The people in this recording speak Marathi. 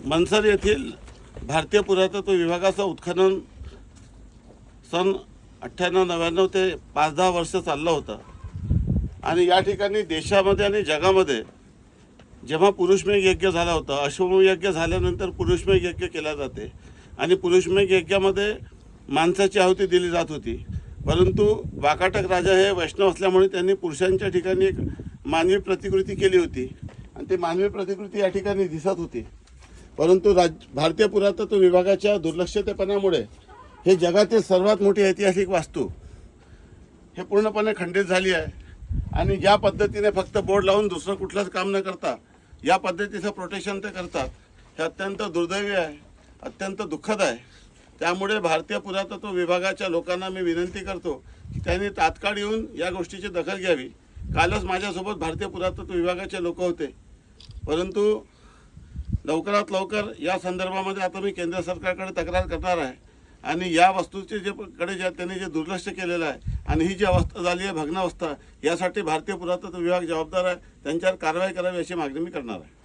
मनसर येथील भारतीय पुरातत्व विभागाचं उत्खनन सन 98-99 ते 5-10 वर्ष चाललं होतं आणि या ठिकाणी देशामध्ये आणि जगामध्ये जेव्हा पुरुषमेघ यज्ञ झाला होता, अश्वमेध यज्ञ झाल्यानंतर पुरुषमेघ यज्ञ केला जाते आणि पुरुषमेघ यज्ञामध्ये माणसाची आहुती दिली जात होती। परंतु वाकाटक राजा हे वैष्णव असल्यामुळे त्यांनी पुरुषांच्या ठिकाणी एक मानवी प्रतिकृती केली होती आणि ती मानवी प्रतिकृती या ठिकाणी दिसत होती। परंतु भारतीय पुरातत्व विभागाच्या दुर्लक्षतेपणामुळे हे जगातील सर्वात मोठी ऐतिहासिक वास्तू हे पूर्णपणे खंडित झाली आहे आणि ज्या पद्धतीने फक्त बोर्ड लावून दुसरं कुठलंच काम न करता या पद्धतीचं प्रोटेक्शन ते करतात हे अत्यंत दुर्दैवी आहे, अत्यंत दुःखद आहे। त्यामुळे भारतीय पुरातत्व विभागाच्या लोकांना मी विनंती करतो की त्यांनी तात्काळ येऊन या गोष्टीची दखल घ्यावी। कालच माझ्यासोबत भारतीय पुरातत्व विभागाचे लोक होते, परंतु लवकरात लवकर या संदर्भामध्ये आता मी केंद्र सरकारकडे तक्रार करणार आहे आणि या वस्तूचे त्यांनी जे दुर्लक्ष केलेलं आहे आणि ही जी अवस्था झाली आहे भग्नावस्था, यासाठी भारतीय पुरातत्व विभाग जबाबदार आहे, त्यांच्यावर कारवाई करावी अशी मागणी मी करणार आहे।